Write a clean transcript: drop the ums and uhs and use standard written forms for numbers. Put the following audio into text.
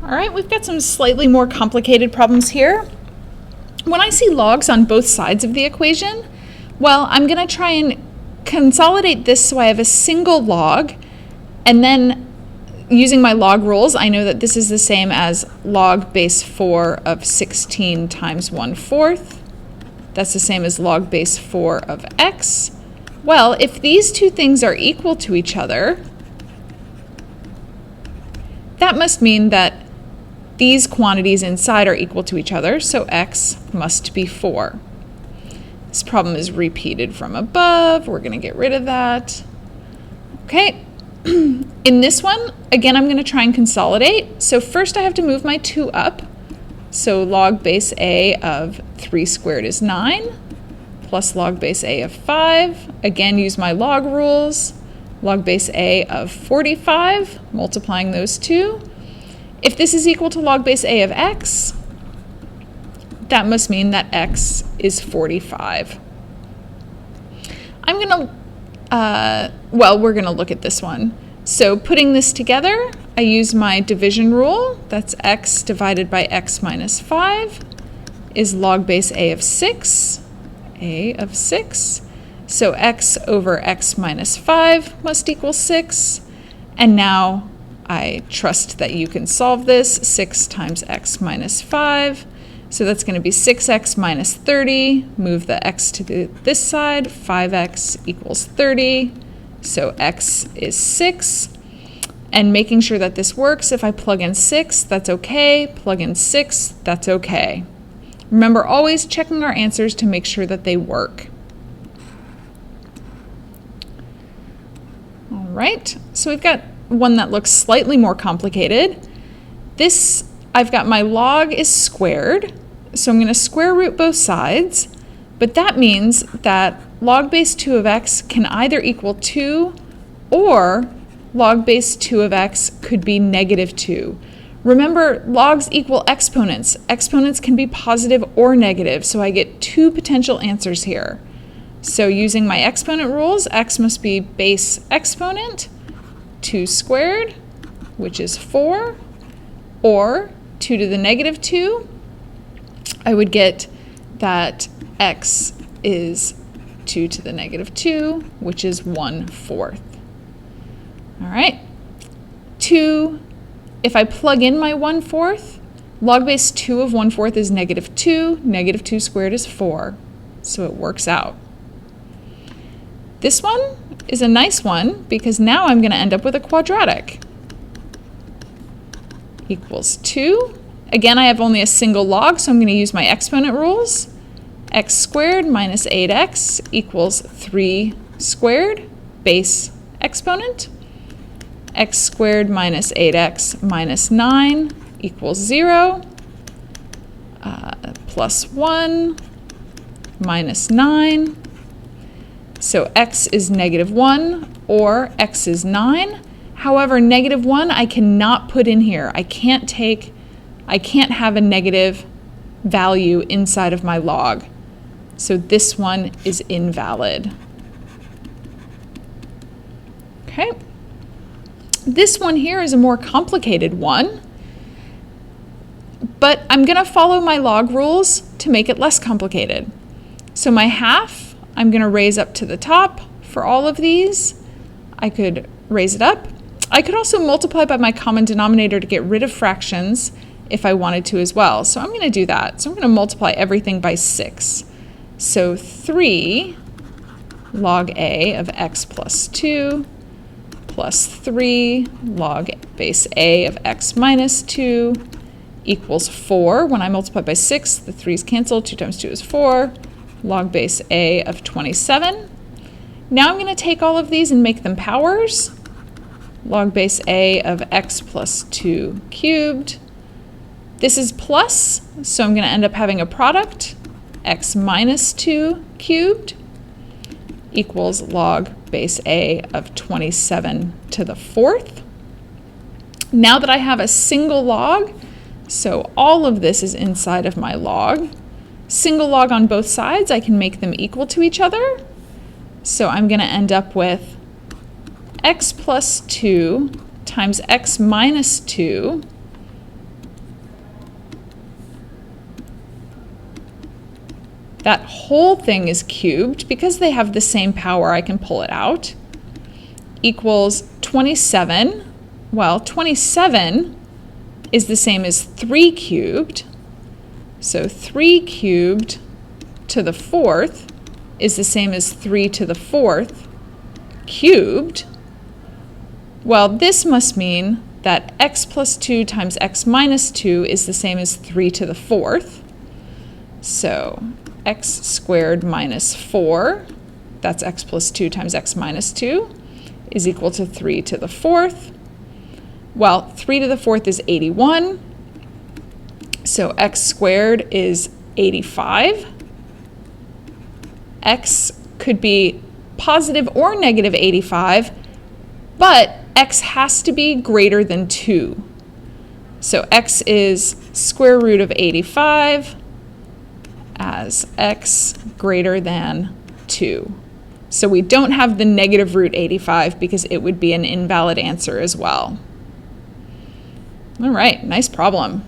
All right, we've got some slightly more complicated problems here. When I see logs on both sides of the equation, well, I'm going to try and consolidate this so I have a single log, and then using my log rules, I know that this is the same as log base 4 of 16 times 1/4. That's the same as log base 4 of x. Well, if these two things are equal to each other, that must mean that these quantities inside are equal to each other, so x must be 4. This problem is repeated from above. We're going to get rid of that. Okay. In this one, again, I'm going to try and consolidate. So first I have to move my 2 up. So log base a of 3 squared is 9, plus log base a of 5. Again, use my log rules. Log base a of 45, multiplying those two. If this is equal to log base a of x, that must mean that x is 45. I'm going to, we're going to look at this one. So putting this together, I use my division rule. That's x divided by x minus 5 is log base a of 6, So x over x minus 5 must equal 6. And now I trust that you can solve this. 6 times x minus 5. So that's going to be 6x minus 30. Move the x to this side. 5x equals 30. So x is 6. And making sure that this works, if I plug in 6, that's okay. Plug in 6, that's okay. Remember, always checking our answers to make sure that they work. All right, so we've got one that looks slightly more complicated. This, I've got my log is squared, so I'm going to square root both sides, but that means that log base 2 of x can either equal 2 or log base 2 of x could be negative 2. Remember, logs equal exponents. Exponents can be positive or negative, so I get 2 potential answers here. So using my exponent rules, x must be base exponent, 2 squared, which is 4, or 2 to the negative 2. I would get that x is 2 to the negative 2, which is 1/4. All right, 2, if I plug in my 1/4, log base 2 of 1/4 is negative 2. Negative 2 squared is 4, so it works out. This one is a nice one because now I'm going to end up with a quadratic. Equals 2. Again, I have only a single log, so I'm going to use my exponent rules. X squared minus 8x equals 3 squared, base exponent. X squared minus 8x minus 9 equals 0. Plus 1 minus 9. So x is negative 1 or x is 9. However, negative 1 I cannot put in here. I can't have a negative value inside of my log. So this one is invalid. Okay. This one here is a more complicated one, but I'm going to follow my log rules to make it less complicated. So my half, I'm going to raise up to the top for all of these. I could raise it up. I could also multiply by my common denominator to get rid of fractions if I wanted to as well. So I'm going to do that. So I'm going to multiply everything by 6. So 3 log a of x plus 2 plus 3 log base a of x minus 2 equals 4. When I multiply by 6, the 3's cancel. 2 times 2 is 4. Log base a of 27. Now I'm going to take all of these and make them powers. Log base a of x plus 2 cubed. This is plus, so I'm going to end up having a product. X minus 2 cubed equals log base a of 27 to the 4th. Now that I have a single log, so all of this is inside of my log. Single log on both sides, I can make them equal to each other. So I'm going to end up with x plus 2 times x minus 2 That whole thing is cubed. Because they have the same power, I can pull it out. Equals 27. Well, 27 is the same as 3 cubed. So 3 cubed to the 4th is the same as 3 to the 4th cubed. Well, this must mean that x plus 2 times x minus 2 is the same as 3 to the 4th. So x squared minus 4, that's x plus 2 times x minus 2, is equal to 3 to the 4th. Well, 3 to the 4th is 81. So x squared is 85. X could be positive or negative 85, but x has to be greater than 2. So x is square root of 85 as x greater than 2. So we don't have the negative root 85 because it would be an invalid answer as well. All right, nice problem.